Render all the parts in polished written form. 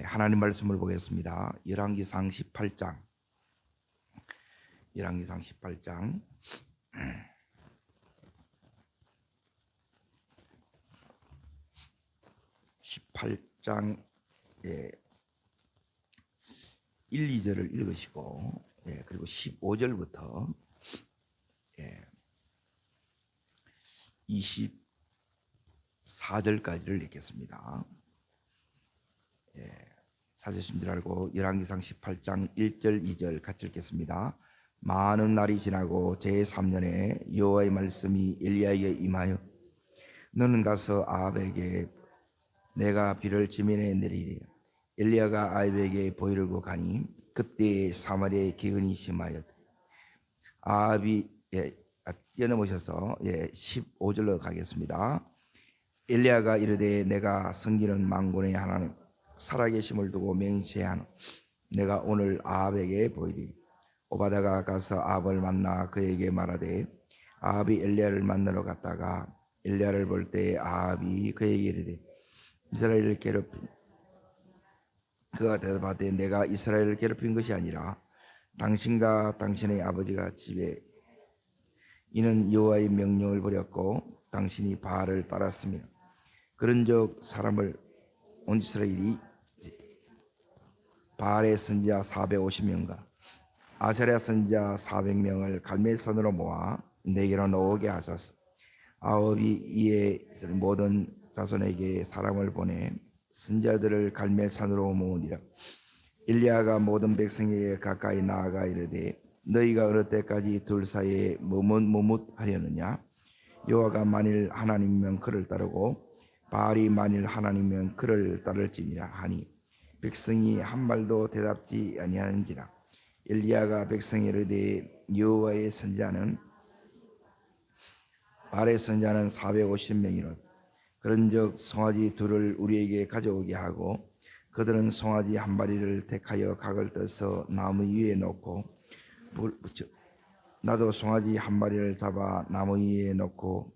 하나님 말씀을 보겠습니다. 열왕기상 18장. 열왕기상 18장. 18장 1, 2절을 읽으시고 그리고 15절부터 24절까지를 읽겠습니다. 찾으신 줄 알고 열왕기상 18장 1절 2절 같이 읽겠습니다. 많은 날이 지나고 제3년에 여호와의 말씀이 엘리야에게 임하여 너는 가서 아합에게 내가 비를 지면에 내리리라. 엘리야가 아합에게 보이려고 가니 그때 사마리아의 기근이 심하여 아합이 뛰어넘으셔서 15절로 가겠습니다. 엘리야가 이르되 내가 섬기는 만군의 하나님 살아계심을 두고 맹세하노 내가 오늘 아합에게 보이리. 오바다가 가서 아합을 만나 그에게 말하되 아합이 엘리야를 만나러 갔다가 엘리야를 볼 때 아합이 그에게 이르되 이스라엘을 괴롭힌 그가 대답하되 내가 이스라엘을 괴롭힌 것이 아니라 당신과 당신의 아버지가 집에 이는 여호와의 명령을 버렸고 당신이 바알을 따랐으며 그런즉 사람을 온 이스라엘이 바알의 선지자 450명과 아세라 선지자 400명을 갈멜산으로 모아 내게로 나오게 하소서. 아합이 이에 모든 자손에게 사람을 보내 선지자들을 갈멜산으로 모으니라. 엘리야가 모든 백성에게 가까이 나아가 이르되 너희가 어느 때까지 둘 사이에 머뭇하려느냐. 여호와가 만일 하나님이면 그를 따르고 바알이 만일 하나님이면 그를 따를지니라 하니 백성이 한 말도 대답지 아니하는지라. 엘리야가 백성에 이르되 여호와의 선지자는 바알의 선지자는 450명이라. 그런즉 송아지 둘을 우리에게 가져오게 하고 그들은 송아지 한 마리를 택하여 각을 떠서 나무 위에 놓고 나도 송아지 한 마리를 잡아 나무 위에 놓고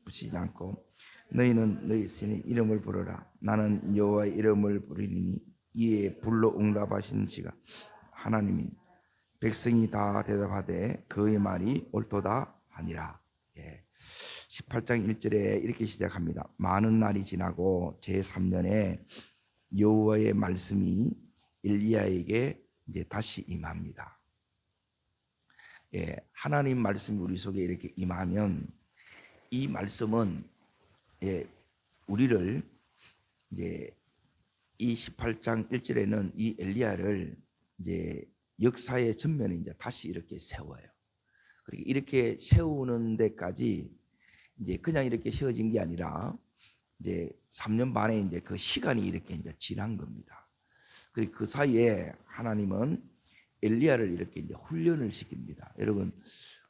붙이지 않고 너희는 너희 신의 이름을 부르라. 나는 여호와의 이름을 부르리니 이에 불로 응답하신 지가 하나님이. 백성이 다 대답하되 그의 말이 옳도다 하니라. 18장 1절에 이렇게 시작합니다. 많은 날이 지나고 제3년에 여호와의 말씀이 엘리야에게 이제 다시 임합니다. 하나님 말씀이 우리 속에 이렇게 임하면 이 말씀은 우리를 이제 이 18장 1절에는 이 엘리야를 이제 역사의 전면에 이제 다시 이렇게 세워요. 그리고 이렇게 세우는 데까지 이제 그냥 이렇게 세워진 게 아니라 이제 3년 반에 이제 그 시간이 이렇게 이제 지난 겁니다. 그리고 그 사이에 하나님은 엘리야를 이렇게 이제 훈련을 시킵니다. 여러분,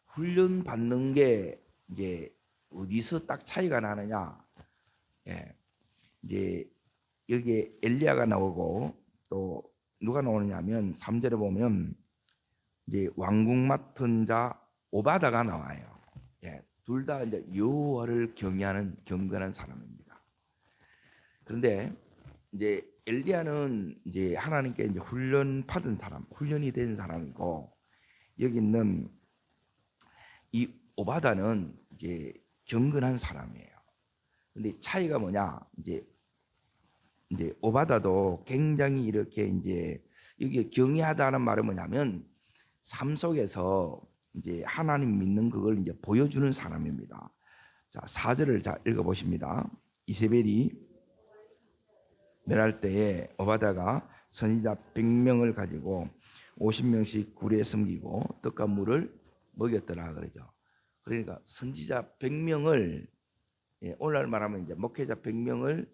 훈련 받는 게 이제 어디서 딱 차이가 나느냐? 이제 여기에 엘리야가 나오고 또 누가 나오느냐면 3절에 보면 이제 왕궁 맡은 자 오바다가 나와요. 둘 다 이제 여호와를 경건한 사람입니다. 그런데 이제 엘리야는 이제 하나님께 이제 훈련이 된 사람이고 여기 있는 이 오바다는 이제 경건한 사람이에요. 근데 차이가 뭐냐? 이제 오바다도 굉장히 이렇게 이제 여기 경외하다는 말은 뭐냐면 삶 속에서 이제 하나님 믿는 그걸 이제 보여주는 사람입니다. 자, 4절을 자 읽어 보십니다. 이세벨이 멸할 때에 오바다가 선지자 100명을 가지고 50명씩 굴에 숨기고 떡과 물을 먹였더라 그러죠. 그러니까 선지자 100명을 오늘날 말하면 이제 목회자 100명을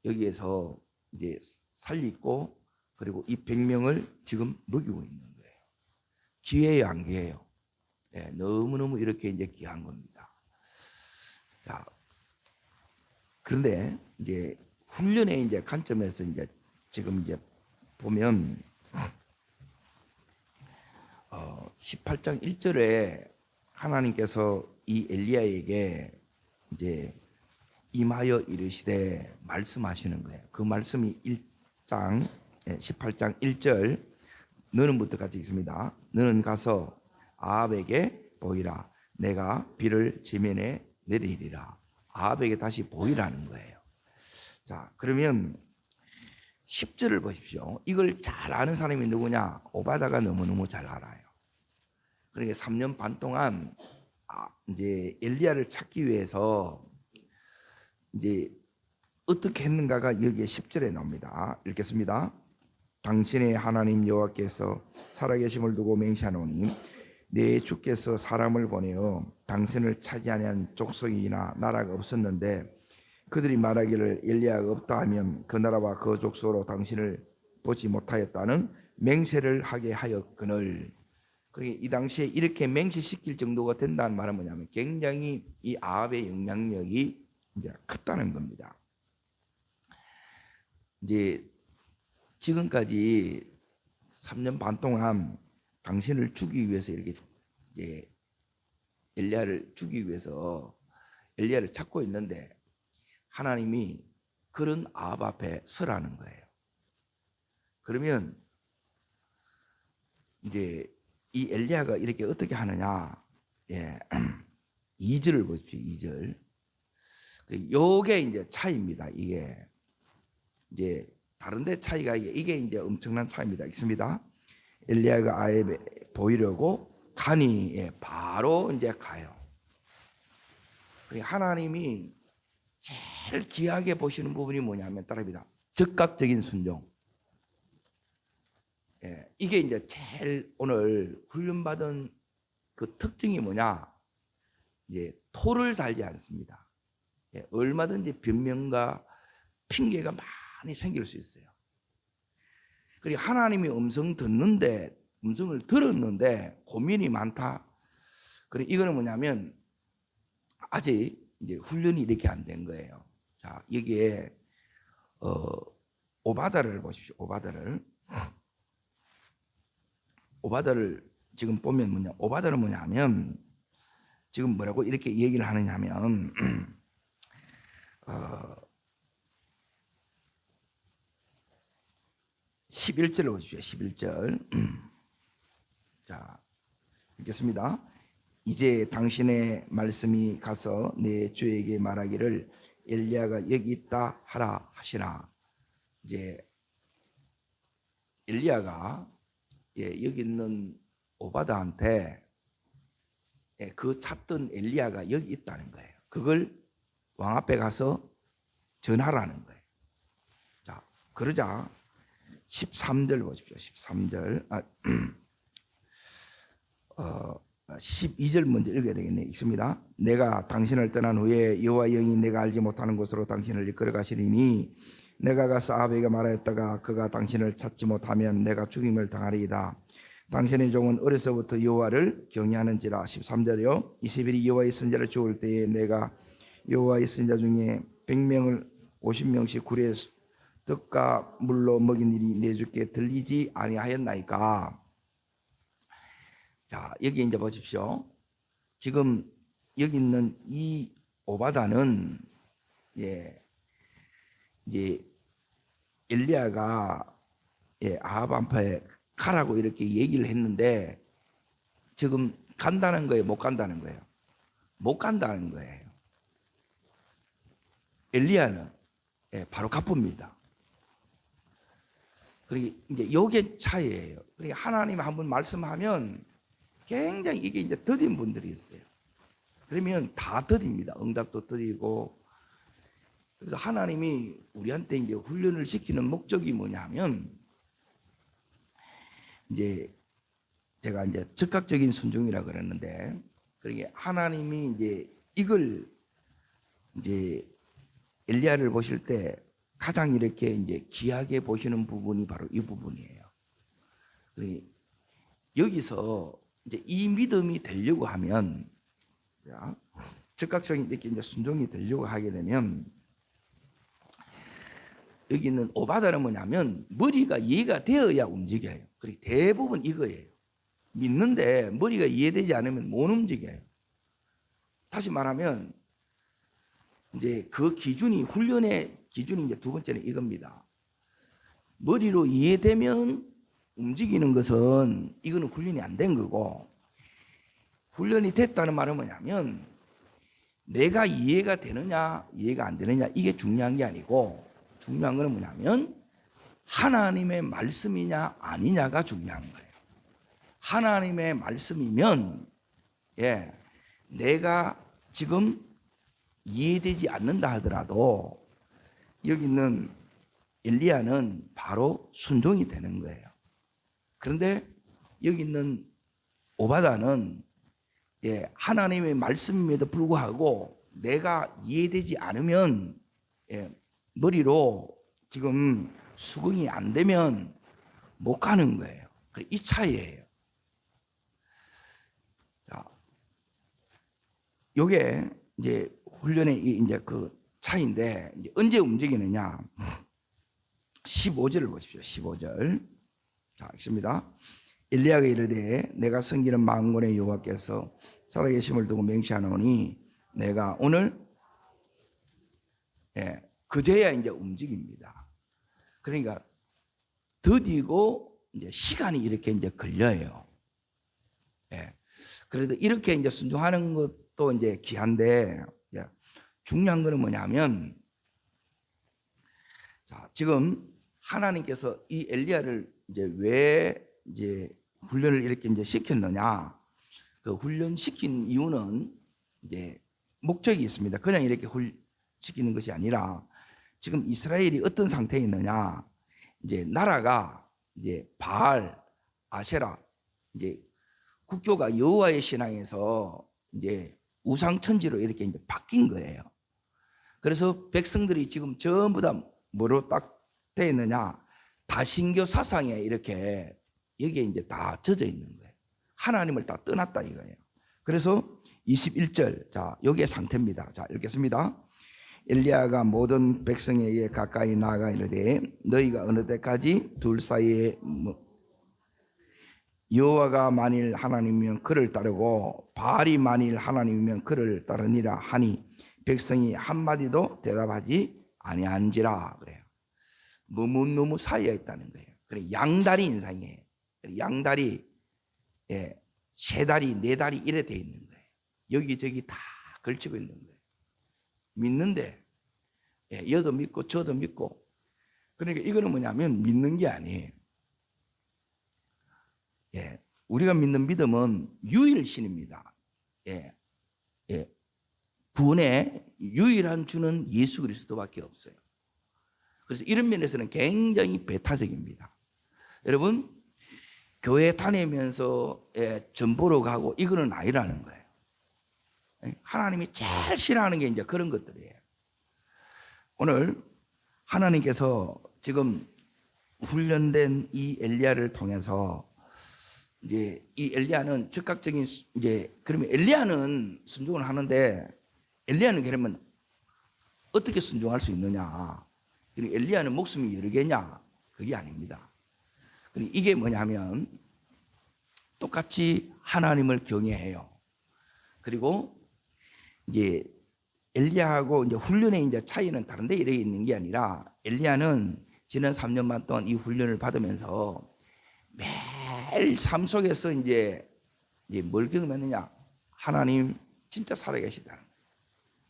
여기에서 이제 살리고 그리고 이 100명을 지금 먹이고 있는 거예요. 기회예요, 안 기회예요? 너무너무 이렇게 이제 귀한 겁니다. 자, 그런데 이제 훈련의 이제 관점에서 이제 지금 이제 보면 18장 1절에 하나님께서 이 엘리야에게 이제 임하여 이르시되 말씀하시는 거예요. 그 말씀이 18장 1절 너는부터 같이 읽습니다. 너는 가서 아합에게 보이라. 내가 비를 지면에 내리리라. 아합에게 다시 보이라는 거예요. 자, 그러면 10절을 보십시오. 이걸 잘 아는 사람이 누구냐? 오바다가 너무너무 잘 알아요. 그러니까 3년 반 동안 이제 엘리야를 찾기 위해서 이제 어떻게 했는가가 여기에 10절에 나옵니다. 읽겠습니다. 당신의 하나님 여호와께서 살아계심을 두고 맹세하노니 내 주께서 사람을 보내어 당신을 차지하는 족속이나 나라가 없었는데 그들이 말하기를 엘리야가 없다 하면 그 나라와 그 족속으로 당신을 보지 못하였다는 맹세를 하게 하였거늘. 그러니까 이 당시에 이렇게 맹세시킬 정도가 된다는 말은 뭐냐면 굉장히 이 아합의 영향력이 이제 컸다는 겁니다. 이제 지금까지 3년 반 동안 당신을 죽이기 위해서 이렇게 이제 엘리야를 죽이기 위해서 엘리야를 찾고 있는데 하나님이 그런 아합 앞에 서라는 거예요. 그러면 이제 이 엘리야가 이렇게 어떻게 하느냐? 2절을 보십시오. 2절. 요게 이제 차이입니다. 이게 이제 다른데 차이가 이게 이제 엄청난 차이입니다. 있습니다. 엘리야가 아합에 보이려고 가니 바로 이제 가요. 하나님이 제일 귀하게 보시는 부분이 뭐냐면 따라합니다. 즉각적인 순종. 이게 이제 제일 오늘 훈련받은 그 특징이 뭐냐? 이제 토를 달지 않습니다. 얼마든지 변명과 핑계가 많이 생길 수 있어요. 그리고 하나님이 음성을 들었는데 고민이 많다. 그리고 이거는 뭐냐면 아직 이제 훈련이 이렇게 안 된 거예요. 자, 여기에 오바다를 보십시오. 오바다를 지금 보면 뭐냐? 오바다는 뭐냐면 지금 뭐라고 이렇게 얘기를 하느냐면 11절을 보십시오. 11절. 자, 읽겠습니다. 이제 당신의 말씀이 가서 내 주에게 말하기를 엘리야가 여기 있다 하라 하시나. 이제 엘리야가 여기 있는 오바다한테 그 찾던 엘리야가 여기 있다는 거예요. 그걸 왕 앞에 가서 전하라는 거예요. 자, 그러자 13절 보십시오. 13절. 12절 먼저 읽어야 되겠네. 읽습니다. 내가 당신을 떠난 후에 여호와 영이 내가 알지 못하는 곳으로 당신을 이끌어 가시리니 내가 가서 아합에게 말하였다가 그가 당신을 찾지 못하면 내가 죽임을 당하리이다. 당신의 종은 어려서부터 여호와를 경외하는지라. 13절이요. 20일이 여호와의 선자를 죽을 때에 내가 여호와의 선자 중에 100명을 50명씩 굴에 떡과 물로 먹인 일이 내 주께 들리지 아니하였나이까. 자, 여기 이제 보십시오. 지금 여기 있는 이 오바다는 이제 엘리야가 아합 앞에 가라고 이렇게 얘기를 했는데 지금 간다는 거예요, 못 간다는 거예요? 못 간다는 거예요. 엘리야는 바로 갚습니다. 그리고 이제 요게 차이예요. 그러니까 하나님이 한번 말씀하면 굉장히 이게 이제 더딘 분들이 있어요. 그러면 다 더딥니다. 응답도 더디고. 그래서 하나님이 우리한테 이제 훈련을 시키는 목적이 뭐냐면 이제 제가 이제 즉각적인 순종이라 그랬는데, 그러니까 하나님이 이제 이걸 이제 엘리야를 보실 때 가장 이렇게 이제 귀하게 보시는 부분이 바로 이 부분이에요. 그러니까 여기서 이제 이 믿음이 되려고 하면, 즉각적인 이렇게 이제 순종이 되려고 하게 되면, 여기 있는 오바다는 뭐냐면 머리가 이해가 되어야 움직여요. 그리고 대부분 이거예요. 믿는데 머리가 이해되지 않으면 못 움직여요. 다시 말하면 이제 그 기준이, 훈련의 기준이 이제 두 번째는 이겁니다. 머리로 이해되면 움직이는 것은 이거는 훈련이 안 된 거고, 훈련이 됐다는 말은 뭐냐면 내가 이해가 되느냐 이해가 안 되느냐 이게 중요한 게 아니고, 중요한 거는 뭐냐면 하나님의 말씀이냐 아니냐가 중요한 거예요. 하나님의 말씀이면 내가 지금 이해되지 않는다 하더라도 여기 있는 엘리야는 바로 순종이 되는 거예요. 그런데 여기 있는 오바다는 하나님의 말씀임에도 불구하고 내가 이해되지 않으면 머리로 지금 수긍이 안 되면 못 가는 거예요. 이 차이예요. 자, 요게 이제 훈련의 이제 그 차이인데, 이제 언제 움직이느냐? 15절을 보십시오. 15절. 자, 읽습니다. 엘리야가 이르되 내가 섬기는 만군의 여호와께서 살아계심을 두고 맹세하노니 내가 오늘 그제야 이제 움직입니다. 그러니까 더디고 이제 시간이 이렇게 이제 걸려요. 그래도 이렇게 이제 순종하는 것도 이제 귀한데, 중요한 거는 뭐냐면, 자, 지금 하나님께서 이 엘리야를 이제 왜 이제 훈련을 이렇게 이제 시켰느냐? 그 훈련시킨 이유는 이제 목적이 있습니다. 그냥 이렇게 시키는 것이 아니라, 지금 이스라엘이 어떤 상태에 있느냐? 이제 나라가 이제 바알, 아세라, 이제 국교가 여호와의 신앙에서 이제 우상천지로 이렇게 이제 바뀐 거예요. 그래서 백성들이 지금 전부 다 뭐로 딱 되어 있느냐? 다신교 사상에 이렇게 여기에 이제 다 젖어 있는 거예요. 하나님을 다 떠났다 이거예요. 그래서 21절, 자, 여기에 상태입니다. 자, 읽겠습니다. 엘리야가 모든 백성에게 가까이 나아가 이르되 너희가 어느 때까지 둘 사이에 여호와가 만일 하나님이면 그를 따르고 바알이 만일 하나님이면 그를 따르니라 하니 백성이 한마디도 대답하지 아니한지라. 그래요. 너무 사이에 있다는 거예요. 그래, 양다리 인상이에요. 양다리, 세 다리, 네 다리 이래 돼 있는 거예요. 여기저기 다 걸치고 있는 거예요. 믿는데 여도 믿고 저도 믿고. 그러니까 이거는 뭐냐면 믿는 게 아니에요. 우리가 믿는 믿음은 유일신입니다. 구원의 유일한 주는 예수 그리스도밖에 없어요. 그래서 이런 면에서는 굉장히 배타적입니다. 여러분, 교회 다니면서 전보러 가고 이거는 아니라는 거예요. 하나님이 제일 싫어하는 게 이제 그런 것들이에요. 오늘 하나님께서 지금 훈련된 이 엘리야를 통해서 이제 이 엘리야는 즉각적인 이제, 그러면 엘리야는 순종을 하는데 엘리야는 그러면 어떻게 순종할 수 있느냐? 그리고 엘리야는 목숨이 여러 개냐? 그게 아닙니다. 그리고 이게 뭐냐면 똑같이 하나님을 경외해요. 그리고 이제 엘리야하고 이제 훈련의 이제 차이는 다른데 이래 있는 게 아니라, 엘리야는 지난 3년만 동안 이 훈련을 받으면서 매일 삶 속에서 이제 뭘 경험했느냐? 하나님 진짜 살아계시다는 거예요.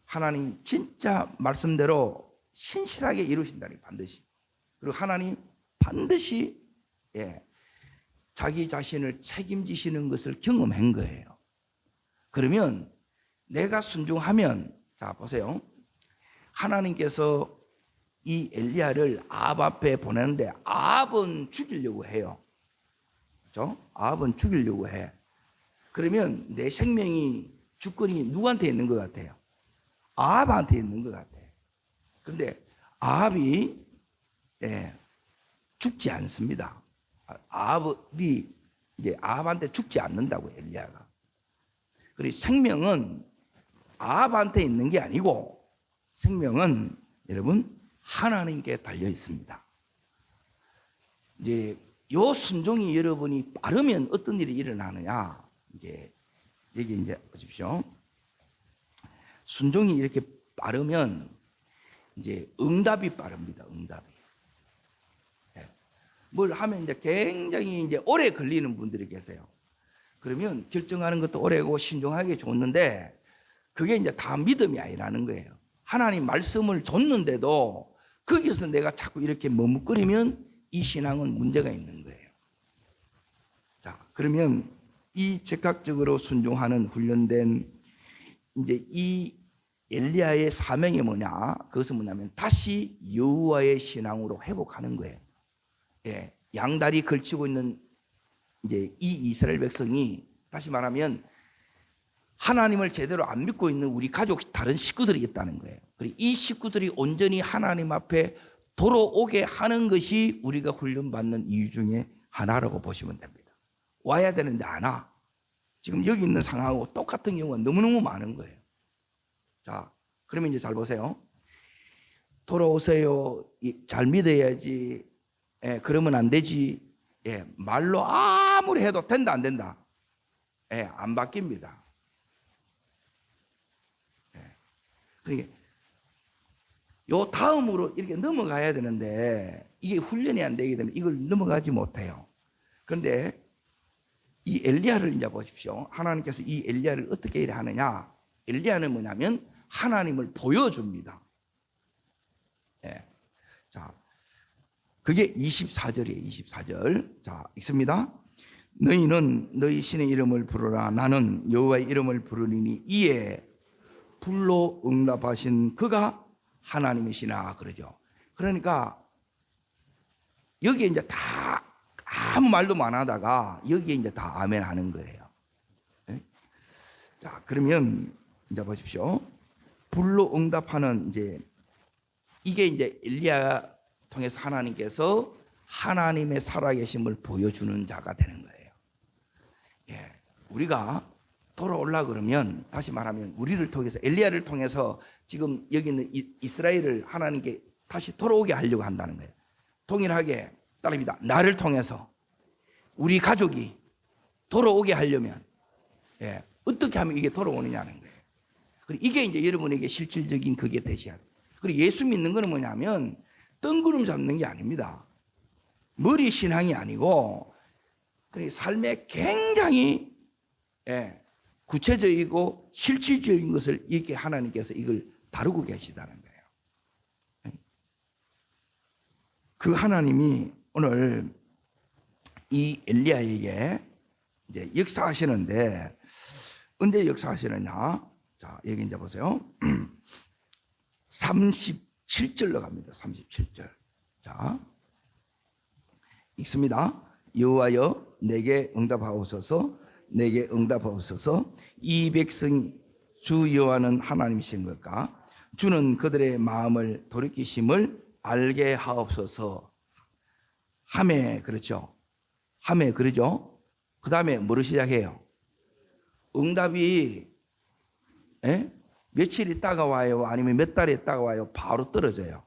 하나님 진짜 말씀대로 신실하게 이루신다는 거예요. 반드시. 그리고 하나님 반드시 자기 자신을 책임지시는 것을 경험한 거예요. 그러면 내가 순종하면, 자 보세요. 하나님께서 이 엘리야를 아합 앞에 보내는데 아합은 죽이려고 해요. 그렇죠? 아합은 죽이려고 해. 그러면 내 생명이 주권이 누구한테 있는 것 같아요? 아합한테 있는 것 같아요. 그런데 아합이 죽지 않습니다. 아합이 이제 아합한테 죽지 않는다고, 엘리야가. 그리고 생명은 아합한테 있는 게 아니고 생명은 여러분 하나님께 달려 있습니다. 이제 요 순종이 여러분이 빠르면 어떤 일이 일어나느냐? 이제 여기 이제 보십시오. 순종이 이렇게 빠르면 이제 응답이 빠릅니다. 응답이. 뭘 하면 이제 굉장히 이제 오래 걸리는 분들이 계세요. 그러면 결정하는 것도 오래고 신중하게 줬는데 그게 이제 다 믿음이 아니라는 거예요. 하나님 말씀을 줬는데도 거기서 내가 자꾸 이렇게 머뭇거리면 이 신앙은 문제가 있는 거예요. 자, 그러면 이 즉각적으로 순종하는 훈련된 이제 이 엘리야의 사명이 뭐냐? 그것은 뭐냐면 다시 여호와의 신앙으로 회복하는 거예요. 예, 양다리 걸치고 있는 이제 이 이스라엘 백성이 다시 말하면 하나님을 제대로 안 믿고 있는 우리 가족 다른 식구들이 있다는 거예요. 그리고 이 식구들이 온전히 하나님 앞에 돌아오게 하는 것이 우리가 훈련받는 이유 중에 하나라고 보시면 됩니다. 와야 되는데 안 와. 지금 여기 있는 상황하고 똑같은 경우가 너무너무 많은 거예요. 자, 그러면 이제 잘 보세요. 돌아오세요. 잘 믿어야지. 예, 그러면 안 되지. 예, 말로 아무리 해도 된다 안 된다. 예, 안 바뀝니다. 예. 그러니까 요 다음으로 이렇게 넘어가야 되는데 이게 훈련이 안 되기 때문에 이걸 넘어가지 못해요. 그런데 이 엘리야를 이제 보십시오. 하나님께서 이 엘리야를 어떻게 하느냐? 엘리야는 뭐냐면 하나님을 보여줍니다. 예. 자, 그게 24절이에요. 24절. 자, 읽습니다. 너희는 너희 신의 이름을 부르라. 나는 여호와의 이름을 부르리니 이에 불로 응답하신 그가 하나님이시나 그러죠. 그러니까 여기에 이제 다 아무 말도 안 하다가 여기에 이제 다 아멘 하는 거예요. 네? 자, 그러면 이제 보십시오. 불로 응답하는 이게 이제 엘리야 통해서 하나님께서 하나님의 살아계심을 보여주는 자가 되는 거예요. 예, 우리가 돌아올라 그러면 다시 말하면 우리를 통해서 엘리야를 통해서 지금 여기 있는 이스라엘을 하나님께 다시 돌아오게 하려고 한다는 거예요. 동일하게 따릅니다. 나를 통해서 우리 가족이 돌아오게 하려면 어떻게 하면 이게 돌아오느냐는 거예요. 그리고 이게 이제 여러분에게 실질적인 그게 되셔야 돼요. 그리고 예수 믿는 거는 뭐냐면 뜬구름 잡는 게 아닙니다. 머리 신앙이 아니고 삶에 굉장히 구체적이고 실질적인 것을 이렇게 하나님께서 이걸 다루고 계시다는 거예요. 그 하나님이 오늘 이 엘리야에게 이제 역사하시는데 언제 역사하시느냐? 자, 여기 이제 보세요. 37절로 갑니다. 37절. 자, 읽습니다. 여호와여 내게 응답하옵소서. 내게 응답하옵소서. 이 백성이 주 여호와는 하나님이신 것과 주는 그들의 마음을 돌이키심을 알게 하옵소서. 하매 그렇죠. 하매 그러죠. 그 다음에 뭐를 시작해요? 응답이 며칠 있다가 와요? 아니면 몇 달 있다가 와요? 바로 떨어져요.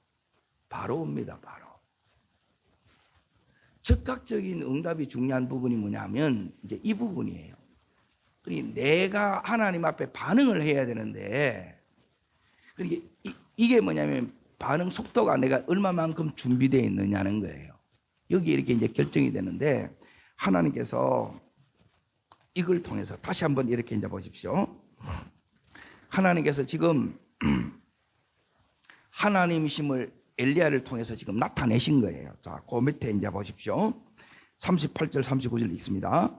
바로 옵니다. 바로. 즉각적인 응답이 중요한 부분이 뭐냐면 이제 이 부분이에요. 그러니까 내가 하나님 앞에 반응을 해야 되는데 그러니까 이게 뭐냐면 반응 속도가 내가 얼마만큼 준비되어 있느냐는 거예요. 여기 이렇게 이제 결정이 되는데 하나님께서 이걸 통해서 다시 한번 이렇게 이제 보십시오. 하나님께서 지금 하나님이심을 엘리야를 통해서 지금 나타내신 거예요. 자, 그 밑에 이제 보십시오. 38절 39절 읽습니다.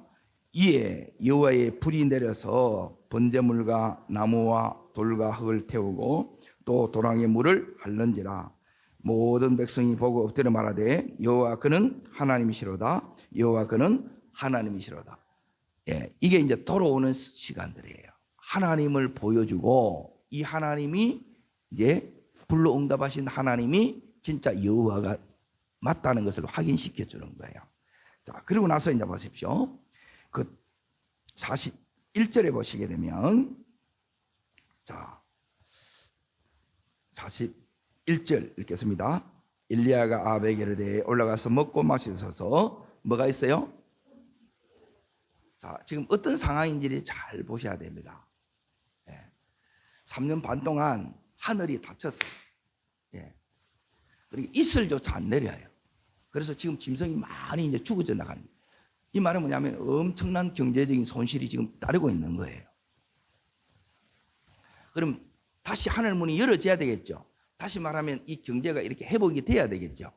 이에 여호와의 불이 내려서 번제물과 나무와 돌과 흙을 태우고 또 도랑의 물을 핥는지라 모든 백성이 보고 엎드려 말하되 여호와 그는 하나님이시로다. 여호와 그는 하나님이시로다. 예, 이게 이제 돌아오는 시간들이에요. 하나님을 보여주고 이 하나님이 이제 불로 응답하신 하나님이 진짜 여호와가 맞다는 것을 확인시켜 주는 거예요. 자, 그리고 나서 이제 보십시오. 그 41절에 보시게 되면 자, 41절 읽겠습니다. 엘리야가 아합에게 이르되 올라가서 먹고 마시소서. 뭐가 있어요? 자, 지금 어떤 상황인지를 잘 보셔야 됩니다. 3년 반 동안 하늘이 닫혔어요. 그리고 이슬조차 안 내려요. 그래서 지금 짐승이 많이 이제 죽어져 나가는 거예요. 이 말은 뭐냐면 엄청난 경제적인 손실이 지금 따르고 있는 거예요. 그럼 다시 하늘 문이 열어져야 되겠죠. 다시 말하면 이 경제가 이렇게 회복이 돼야 되겠죠.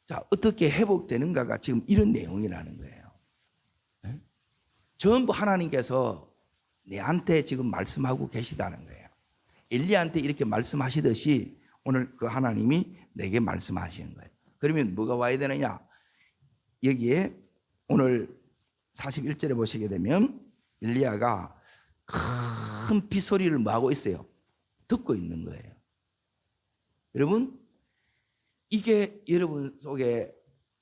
자, 어떻게 회복되는가가 지금 이런 내용이라는 거예요. 네? 전부 하나님께서 내한테 지금 말씀하고 계시다는 거예요. 엘리야한테 이렇게 말씀하시듯이 오늘 그 하나님이 내게 말씀하시는 거예요. 그러면 뭐가 와야 되느냐? 여기에 오늘 41절에 보시게 되면 엘리야가 큰 빗소리를 뭐 하고 있어요? 듣고 있는 거예요. 여러분, 이게 여러분 속에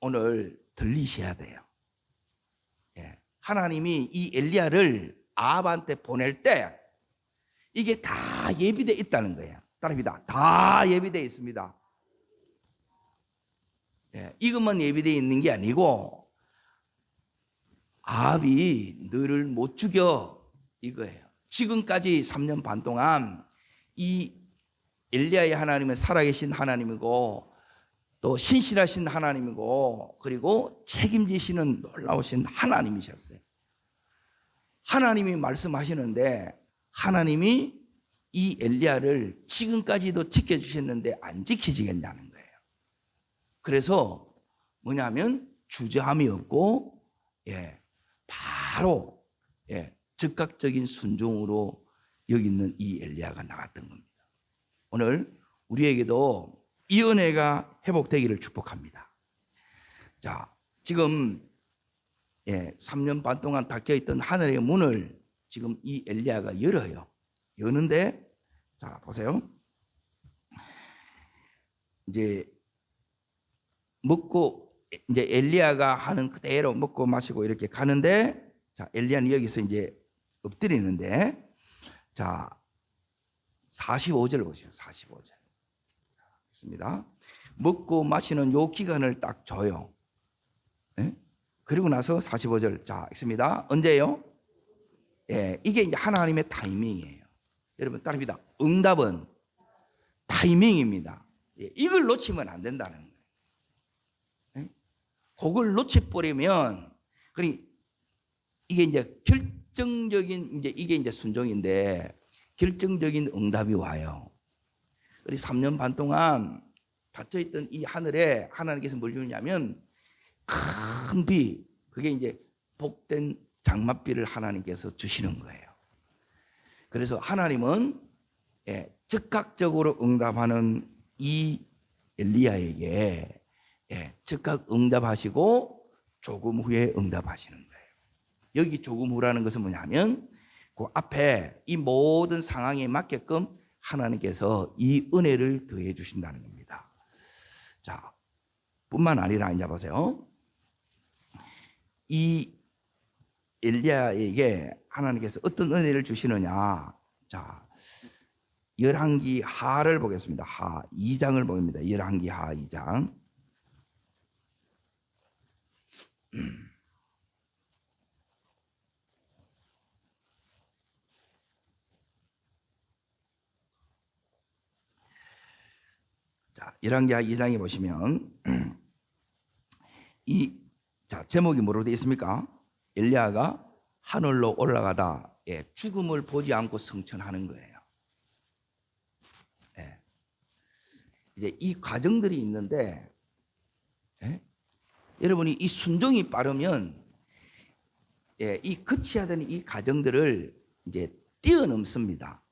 오늘 들리셔야 돼요. 하나님이 이 엘리야를 아합한테 보낼 때 이게 다 예비되어 있다는 거예요. 따라합니다. 다 예비되어 있습니다. 이것만 예비되어 있는 게 아니고 아합이 너를 못 죽여 이거예요. 지금까지 3년 반 동안 이 엘리야의 하나님은 살아계신 하나님이고 또 신실하신 하나님이고 그리고 책임지시는 놀라우신 하나님이셨어요. 하나님이 말씀하시는데 하나님이 이 엘리야를 지금까지도 지켜주셨는데 안 지키시겠냐는 거예요. 그래서 뭐냐면 주저함이 없고 바로 즉각적인 순종으로 여기 있는 이 엘리야가 나갔던 겁니다. 오늘 우리에게도 이 은혜가 회복되기를 축복합니다. 자, 지금 3년 반 동안 닫혀있던 하늘의 문을 지금 이 엘리야가 열어요. 여는데 자 보세요. 이제 먹고 이제 엘리야가 하는 그대로 먹고 마시고 이렇게 가는데 자 엘리야는 여기서 이제 엎드리는데 자 45절 보세요. 45절 있습니다. 먹고 마시는 요 기간을 딱 줘요. 네? 그리고 나서 45절 자 있습니다. 언제요? 이게 이제 하나님의 타이밍이에요. 여러분 따릅니다. 응답은 타이밍입니다. 이걸 놓치면 안 된다는 거예요. 그걸 놓쳐버리면 이게 이제 결정적인 이게 이제 순종인데 결정적인 응답이 와요. 3년 반 동안 닫혀있던 이 하늘에 하나님께서 뭘 주냐면 큰 비, 그게 이제 복된 장맛비를 하나님께서 주시는 거예요. 그래서 하나님은 즉각적으로 응답하는 이 엘리야에게 즉각 응답하시고 조금 후에 응답하시는 거예요. 여기 조금 후라는 것은 뭐냐면 그 앞에 이 모든 상황에 맞게끔 하나님께서 이 은혜를 더해 주신다는 겁니다. 자, 뿐만 아니라 이제 보세요. 이 엘리야에게 하나님께서 어떤 은혜를 주시느냐? 자, 열왕기 하를 보겠습니다. 하 2장을 보입니다. 열왕기 하 2장. 자, 열왕기 하 2장에 보시면 자, 제목이 뭐로 되어 있습니까? 엘리야가 하늘로 올라가다 죽음을 보지 않고 성천하는 거예요. 이제 이 과정들이 있는데 여러분이 이 순종이 빠르면 이 거쳐야 되는 이 과정들을 이제 뛰어넘습니다.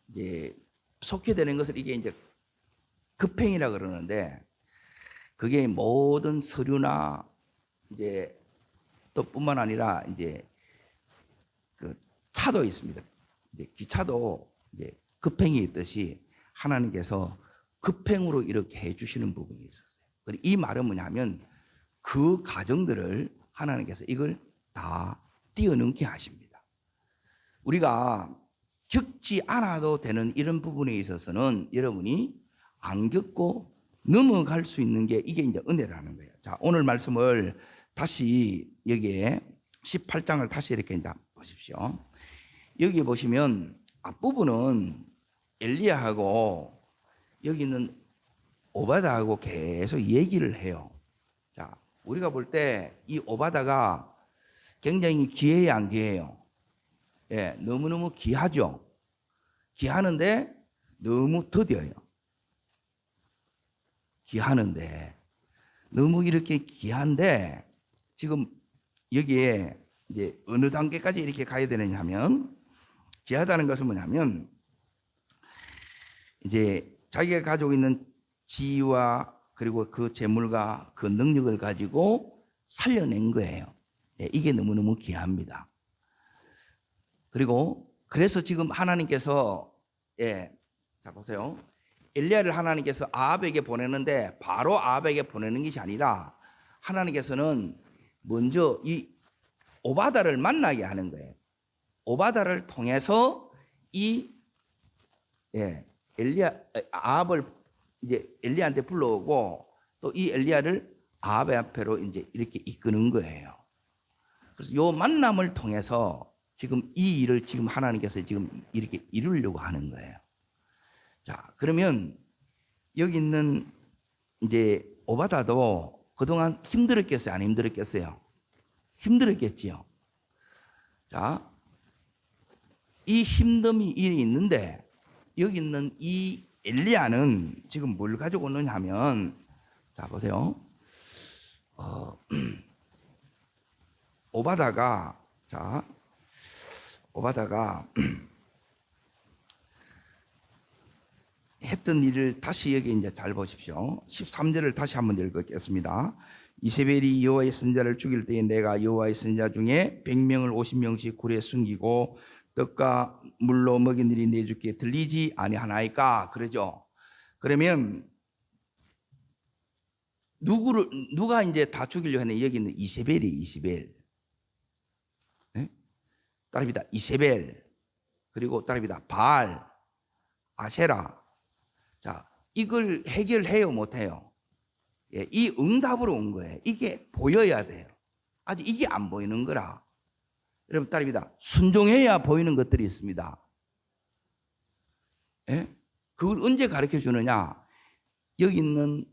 이제 속해 되는 것을 이게 이제 급행이라 그러는데 그게 모든 서류나 이제 또 뿐만 아니라 이제 그 차도 있습니다. 이제 기차도 이제 급행이 있듯이 하나님께서 급행으로 이렇게 해주시는 부분이 있었어요. 그리고 이 말은 뭐냐면 그 과정들을 하나님께서 이걸 다 뛰어넘게 하십니다. 우리가 겪지 않아도 되는 이런 부분에 있어서는 여러분이 안 겪고 넘어갈 수 있는 게 이게 이제 은혜라는 거예요. 자, 오늘 말씀을 다시 여기에 18장을 다시 이렇게 이제 보십시오. 여기 보시면 앞부분은 엘리야하고 여기는 오바다하고 계속 얘기를 해요. 자, 우리가 볼 때 이 오바다가 굉장히 귀해요, 안 귀해요? 예, 너무너무 귀하죠. 귀하는데 너무 더뎌요. 귀하는데 너무 이렇게 귀한데 지금 여기에 이제 어느 단계까지 이렇게 가야 되느냐 하면, 귀하다는 것은 뭐냐면 이제 자기가 가지고 있는 지위와 그리고 그 재물과 그 능력을 가지고 살려낸 거예요. 예, 이게 너무너무 귀합니다. 그리고 그래서 지금 하나님께서, 예, 자 보세요. 엘리야를 하나님께서 아합에게 보내는데 바로 아합에게 보내는 것이 아니라 하나님께서는 먼저 이 오바다를 만나게 하는 거예요. 오바다를 통해서 이, 예, 아합을 이제 엘리야한테 불러오고 또 이 엘리야를 아합의 앞에로 이제 이렇게 이끄는 거예요. 그래서 요 만남을 통해서 지금 이 일을 지금 하나님께서 지금 이렇게 이루려고 하는 거예요. 자, 그러면 여기 있는 이제 오바다도 그동안 힘들었겠어요? 안 힘들었겠어요? 힘들었겠지요. 자, 이 힘듦이 일이 있는데 여기 있는 이 엘리야는 지금 뭘 가지고 오느냐 하면, 자 보세요. 오바다가 했던 일을 다시 여기 이제 잘 보십시오. 13절을 다시 한번 읽겠습니다. 이세벨이 여호와의 선지자를 죽일 때에 내가 여호와의 선지자 중에 100명을 50명씩 굴에 숨기고 떡과 물로 먹인 일이 내 주께 들리지 아니하나이까, 그러죠. 그러면 누가 이제 다 죽이려고 했는데 여기 있는 이세벨. 네? 따릅니다. 이세벨. 그리고 따릅니다. 바알, 아세라. 자, 이걸 해결해요, 못해요? 예, 이 응답으로 온 거예요. 이게 보여야 돼요. 아직 이게 안 보이는 거라. 여러분 따릅니다. 순종해야 보이는 것들이 있습니다. 예? 그걸 언제 가르쳐 주느냐? 여기 있는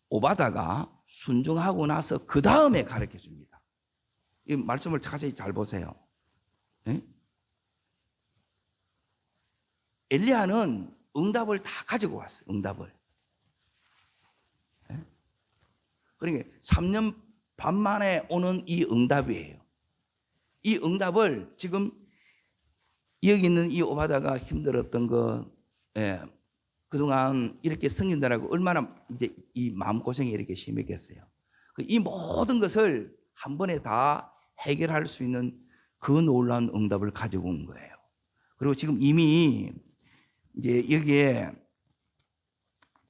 오바다가 순종하고 나서 그 다음에 가르쳐 줍니다. 이 말씀을 자세히 잘 보세요. 예? 엘리야는 응답을 다 가지고 왔어요. 응답을. 예? 그러니까 3년 반 만에 오는 이 응답이에요. 이 응답을 지금 여기 있는 이 오바다가 힘들었던 거, 예, 그동안 이렇게 승인들하고 얼마나 이제 이 마음고생이 이렇게 심했겠어요. 이 모든 것을 한 번에 다 해결할 수 있는 그 놀라운 응답을 가지고 온 거예요. 그리고 지금 이미 이제 여기에,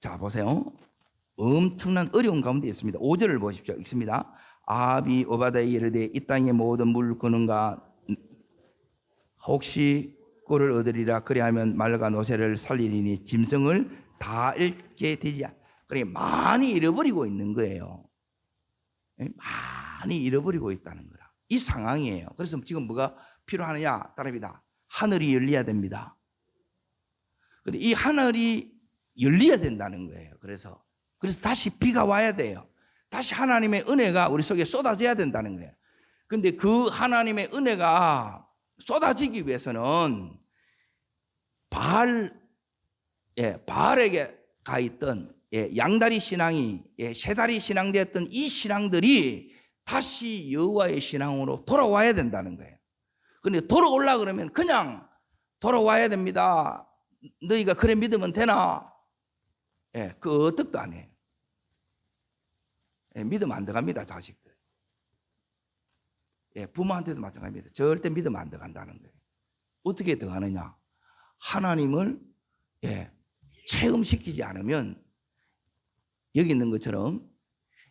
자 보세요. 엄청난 어려운 가운데 있습니다. 5절을 보십시오. 읽습니다. 아합이 오바다에 이르되 이 땅의 모든 물 거는가 혹시 꿀을 얻으리라. 그리하면 말과 노새를 살리리니 짐승을 다 잃게 되지. 그러니까 많이 잃어버리고 있는 거예요. 많이 잃어버리고 있다는 거라. 이 상황이에요. 그래서 지금 뭐가 필요하느냐? 따릅니다. 하늘이 열려야 됩니다. 이 하늘이 열려야 된다는 거예요. 그래서 다시 비가 와야 돼요. 다시 하나님의 은혜가 우리 속에 쏟아져야 된다는 거예요. 근데 그 하나님의 은혜가 쏟아지기 위해서는 바알에게 가 있던 양다리 신앙이 세다리 신앙 되었던 이 신앙들이 다시 여호와의 신앙으로 돌아와야 된다는 거예요. 그런데 돌아오려고 그러면 그냥 돌아와야 됩니다. 너희가 그래 믿으면 되나? 그 어떡도 안 해요. 믿으면 안 들어갑니다, 자식들. 부모한테도 마찬가지입니다. 절대 믿으면 안 들어간다는 거예요. 어떻게 들어가느냐? 하나님을 체험시키지 않으면 여기 있는 것처럼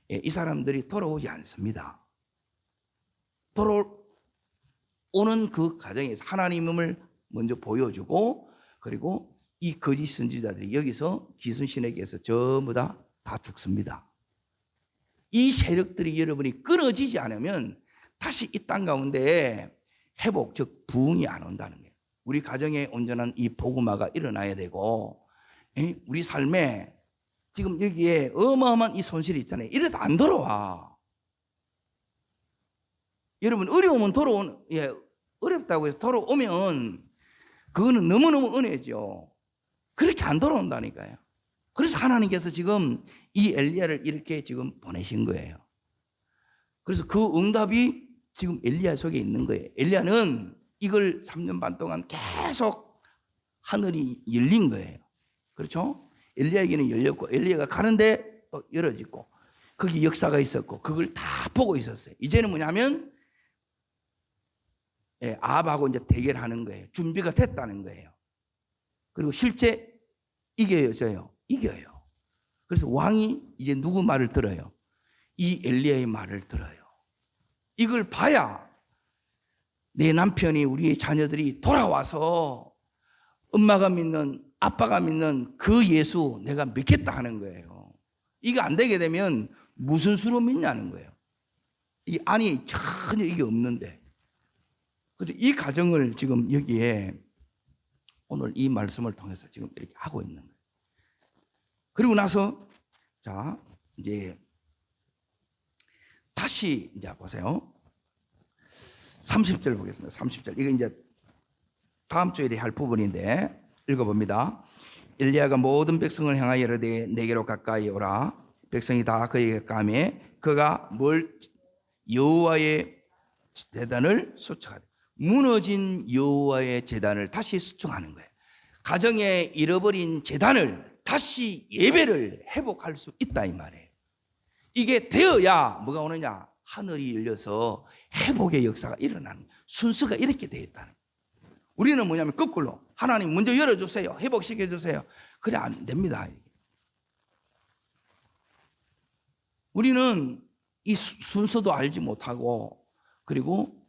이 사람들이 돌아오지 않습니다. 돌아오는 그 과정에서 하나님을 먼저 보여주고, 그리고 이 거짓 선지자들이 여기서 기순신에게서 전부 다 죽습니다. 이 세력들이 여러분이 끊어지지 않으면 다시 이 땅 가운데 회복, 즉 부흥이 안 온다는 거예요. 우리 가정에 온전한 이 복음화가 일어나야 되고, 우리 삶에 지금 여기에 어마어마한 이 손실이 있잖아요. 이래도 안 돌아와. 여러분, 어려우면 어렵다고 해서 돌아오면 그거는 너무너무 은혜죠. 그렇게 안 돌아온다니까요. 그래서 하나님께서 지금 이 엘리야를 이렇게 지금 보내신 거예요. 그래서 그 응답이 지금 엘리야 속에 있는 거예요. 엘리야는 이걸 3년 반 동안 계속 하늘이 열린 거예요. 그렇죠? 엘리야에게는 열렸고 엘리야가 가는데 또 열어지고 거기 역사가 있었고 그걸 다 보고 있었어요. 이제는 뭐냐면 아합하고 이제 대결하는 거예요. 준비가 됐다는 거예요. 그리고 실제 이겨져요. 이겨요. 그래서 왕이 이제 누구 말을 들어요? 이 엘리야의 말을 들어요. 이걸 봐야 내 남편이 우리의 자녀들이 돌아와서 엄마가 믿는 아빠가 믿는 그 예수 내가 믿겠다 하는 거예요. 이게 안 되게 되면 무슨 수로 믿냐는 거예요. 이 안이 전혀 이게 없는데. 그래서 이 가정을 지금 여기에 오늘 이 말씀을 통해서 지금 이렇게 하고 있는 거예요. 그리고 나서 자 이제 다시 이제 보세요. 30절 보겠습니다. 30절. 이거 이제 다음 주에 할 부분인데 읽어봅니다. 엘리야가 모든 백성을 향하여 이르되 내게로 가까이 오라. 백성이 다 그에게 가매 그가 여호와의 제단을 수축하되 무너진 여호와의 제단을 다시 수축하는 거예요. 가정에 잃어버린 제단을 다시 예배를 회복할 수 있다 이 말이에요. 이게 되어야 뭐가 오느냐? 하늘이 열려서 회복의 역사가 일어나는 순서가 이렇게 되어 있다는 거예요. 우리는 뭐냐면 거꾸로 하나님 먼저 열어주세요. 회복시켜주세요. 그래 안 됩니다. 우리는 이 순서도 알지 못하고 그리고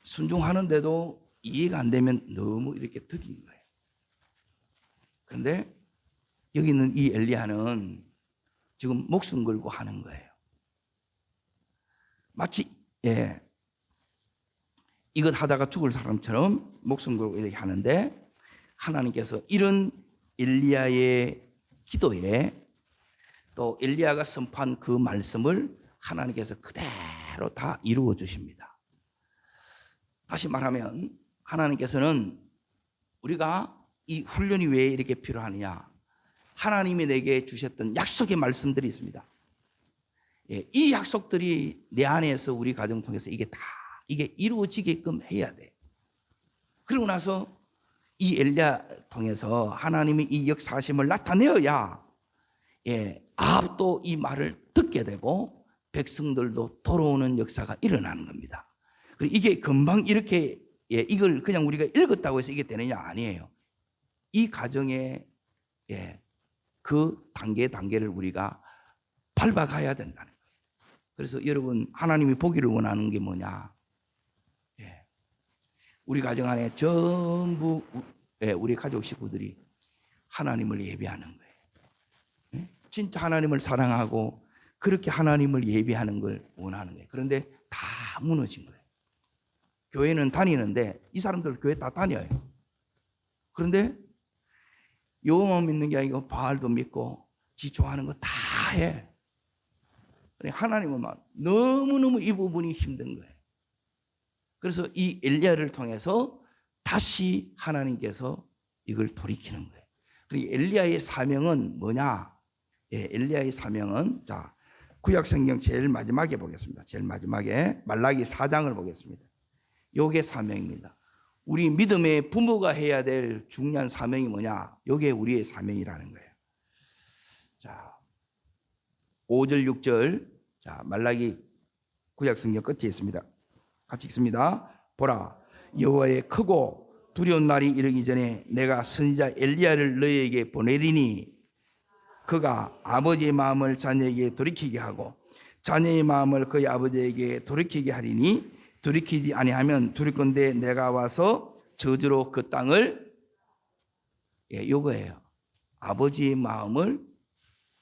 순종하는데도 이해가 안 되면 너무 이렇게 더딘 거예요. 그런데 여기 있는 이 엘리야는 지금 목숨 걸고 하는 거예요. 마치 이것 하다가 죽을 사람처럼 목숨 걸고 이렇게 하는데 하나님께서 이런 엘리야의 기도에 또 엘리야가 선포한 그 말씀을 하나님께서 그대로 다 이루어 주십니다. 다시 말하면 하나님께서는 우리가 이 훈련이 왜 이렇게 필요하느냐? 하나님이 내게 주셨던 약속의 말씀들이 있습니다. 이 약속들이 내 안에서 우리 가정 통해서 이게 이루어지게끔 해야 돼. 그리고 나서 이 엘리야 통해서 하나님이 이 역사하심을 나타내어야 아합도 이 말을 듣게 되고 백성들도 돌아오는 역사가 일어나는 겁니다. 그리고 이게 금방 이렇게 이걸 그냥 우리가 읽었다고 해서 이게 되느냐? 아니에요. 이 가정에 그 단계를 우리가 밟아가야 된다는 거예요. 그래서 여러분 하나님이 보기를 원하는 게 뭐냐? 우리 가정 안에 전부 우리 가족 식구들이 하나님을 예배하는 거예요. 진짜 하나님을 사랑하고 그렇게 하나님을 예배하는 걸 원하는 거예요. 그런데 다 무너진 거예요. 교회는 다니는데 이 사람들 교회 다 다녀요. 그런데 여호와만 믿는 게 아니고 바알도 믿고 지 좋아하는 거 다 해. 하나님은 너무너무 이 부분이 힘든 거예요. 그래서 이 엘리야를 통해서 다시 하나님께서 이걸 돌이키는 거예요. 그리고 엘리야의 사명은 뭐냐? 엘리야의 사명은 자 구약성경 제일 마지막에 보겠습니다. 제일 마지막에 말라기 4장을 보겠습니다. 요게 사명입니다. 우리 믿음의 부모가 해야 될 중요한 사명이 뭐냐? 요게 우리의 사명이라는 거예요. 자 5절 6절 자 말라기 구약성경 끝에 있습니다. 같이 읽습니다. 보라 여호와의 크고 두려운 날이 이르기 전에 내가 선지자 엘리야를 너희에게 보내리니 그가 아버지의 마음을 자녀에게 돌이키게 하고 자녀의 마음을 그의 아버지에게 돌이키게 하리니 돌이키지 아니하면 두렵건대 내가 와서 저주로 그 땅을 요거예요. 아버지의 마음을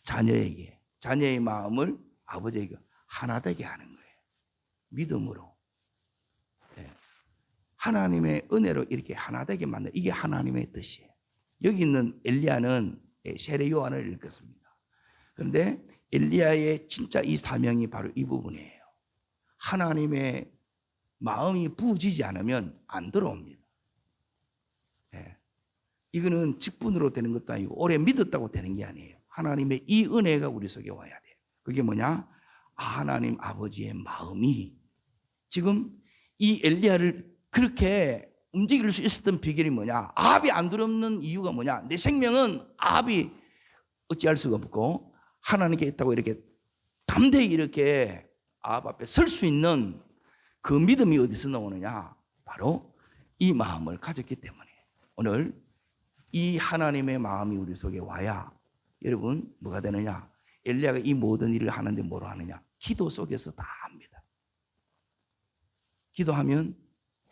자녀에게 자녀의 마음을 아버지에게 하나 되게 하는 거예요. 믿음으로 하나님의 은혜로 이렇게 하나 되게 만든 이게 하나님의 뜻이에요. 여기 있는 엘리야는 세례 요한을 읽었습니다. 그런데 엘리야의 진짜 이 사명이 바로 이 부분이에요. 하나님의 마음이 부어지지 않으면 안 들어옵니다. 예. 이거는 직분으로 되는 것도 아니고 오래 믿었다고 되는 게 아니에요. 하나님의 이 은혜가 우리 속에 와야 돼요. 그게 뭐냐? 하나님 아버지의 마음이 지금 이 엘리야를 그렇게 움직일 수 있었던 비결이 뭐냐? 아합이 안 들어오는 이유가 뭐냐? 내 생명은 아합이 어찌할 수가 없고 하나님께 있다고 이렇게 담대히 이렇게 아합 앞에 설 수 있는 그 믿음이 어디서 나오느냐? 바로 이 마음을 가졌기 때문에. 오늘 이 하나님의 마음이 우리 속에 와야 여러분 뭐가 되느냐? 엘리야가 이 모든 일을 하는데 뭐로 하느냐? 기도 속에서 다 합니다. 기도하면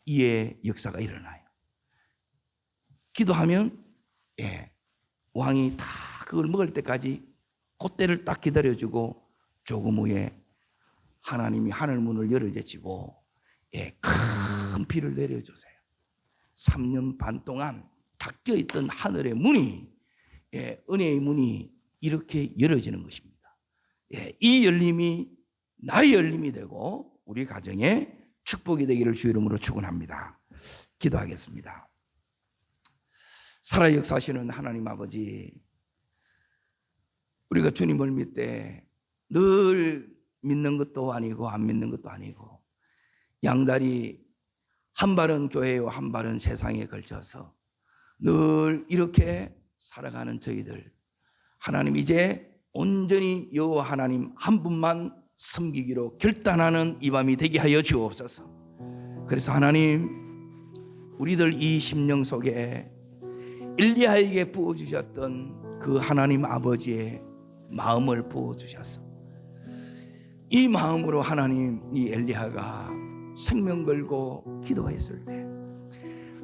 이의 역사가 일어나요. 기도하면 왕이 다 그걸 먹을 때까지 그때를 딱 기다려주고 조금 후에 하나님이 하늘 문을 열어제치고 큰 비를 내려주세요. 3년 반 동안 닫혀있던 하늘의 문이 은혜의 문이 이렇게 열어지는 것입니다. 이 열림이 나의 열림이 되고 우리 가정에 축복이 되기를 주의 이름으로 축원합니다. 기도하겠습니다. 살아 역사하시는 하나님 아버지, 우리가 주님을 믿되 늘 믿는 것도 아니고 안 믿는 것도 아니고 양다리 한 발은 교회와 한 발은 세상에 걸쳐서 늘 이렇게 살아가는 저희들, 하나님 이제 온전히 여호와 하나님 한 분만 섬기기로 결단하는 이 밤이 되게 하여 주옵소서. 그래서 하나님, 우리들 이 심령 속에 엘리야에게 부어주셨던 그 하나님 아버지의 마음을 부어주셔서 이 마음으로 하나님, 이 엘리야가 생명 걸고 기도했을 때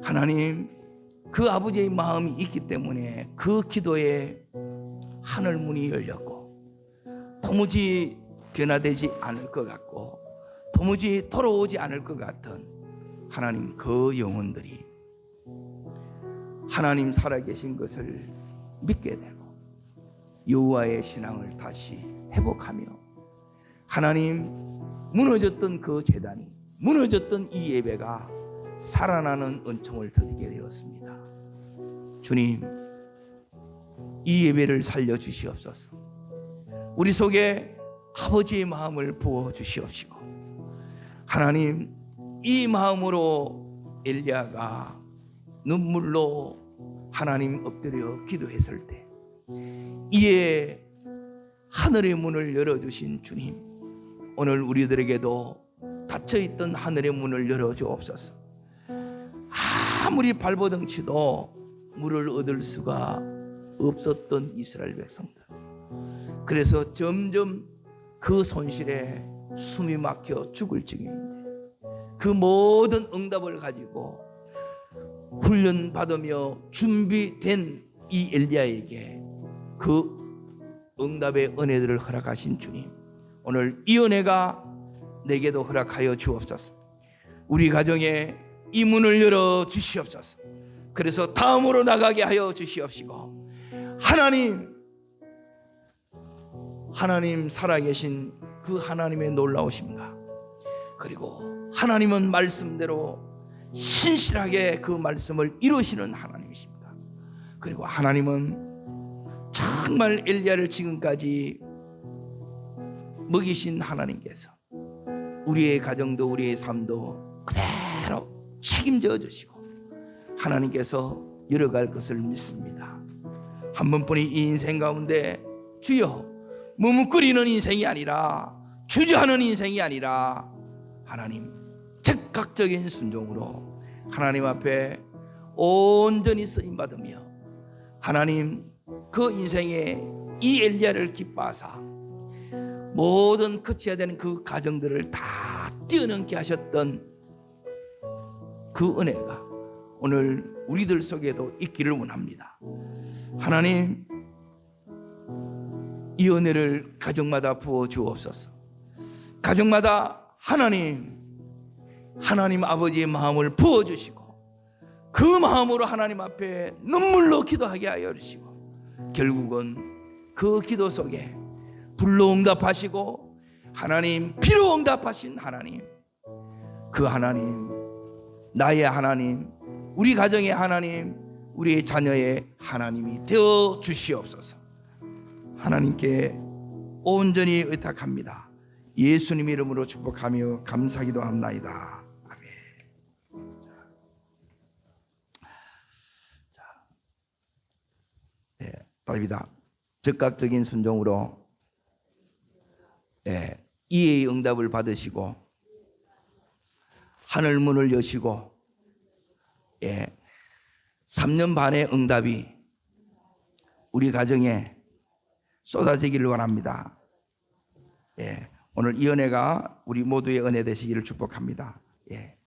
하나님, 그 아버지의 마음이 있기 때문에 그 기도에 하늘 문이 열렸고 도무지 변화되지 않을 것 같고 도무지 돌아오지 않을 것 같은 하나님 그 영혼들이 하나님 살아계신 것을 믿게 되고 여호와의 신앙을 다시 회복하며 하나님 무너졌던 그 제단이, 무너졌던 이 예배가 살아나는 은총을 드리게 되었습니다. 주님, 이 예배를 살려주시옵소서. 우리 속에 아버지의 마음을 부어주시옵시고 하나님, 이 마음으로 엘리야가 눈물로 하나님 엎드려 기도했을 때 이에 하늘의 문을 열어주신 주님, 오늘 우리들에게도 닫혀있던 하늘의 문을 열어주옵소서. 아무리 발버둥치도 물을 얻을 수가 없었던 이스라엘 백성들, 그래서 점점 그 손실에 숨이 막혀 죽을 지경인데 그 모든 응답을 가지고 훈련받으며 준비된 이 엘리야에게 그 응답의 은혜들을 허락하신 주님, 오늘 이 은혜가 내게도 허락하여 주옵소서. 우리 가정에 이 문을 열어 주시옵소서. 그래서 다음으로 나가게 하여 주시옵시고 하나님 살아계신 그 하나님의 놀라우심과 그리고 하나님은 말씀대로 신실하게 그 말씀을 이루시는 하나님이십니다. 그리고 하나님은 정말 엘리야를 지금까지 먹이신 하나님께서 우리의 가정도 우리의 삶도 그대로 책임져 주시고 하나님께서 열어갈 것을 믿습니다. 한 번뿐이 이 인생 가운데 주여 머뭇거리는 인생이 아니라 주저하는 인생이 아니라 하나님 즉각적인 순종으로 하나님 앞에 온전히 쓰임받으며 하나님 그 인생에 이 엘리야를 기뻐하사 모든 거쳐야 되는 그 가정들을 다 뛰어넘게 하셨던 그 은혜가 오늘 우리들 속에도 있기를 원합니다. 하나님, 이 은혜를 가정마다 부어 주옵소서. 가정마다 하나님 아버지의 마음을 부어 주시고 그 마음으로 하나님 앞에 눈물로 기도하게 하여 주시고 결국은 그 기도 속에 불로 응답하시고 하나님 피로 응답하신 하나님, 그 하나님, 나의 하나님, 우리 가정의 하나님, 우리의 자녀의 하나님이 되어 주시옵소서. 하나님께 온전히 의탁합니다. 예수님 이름으로 축복하며 감사기도 합나이다. 아멘. 네, 답니다. 즉각적인 순종으로 이의 응답을 받으시고 하늘 문을 여시고 3년 반의 응답이 우리 가정에 쏟아지기를 원합니다. 오늘 이 은혜가 우리 모두의 은혜 되시기를 축복합니다.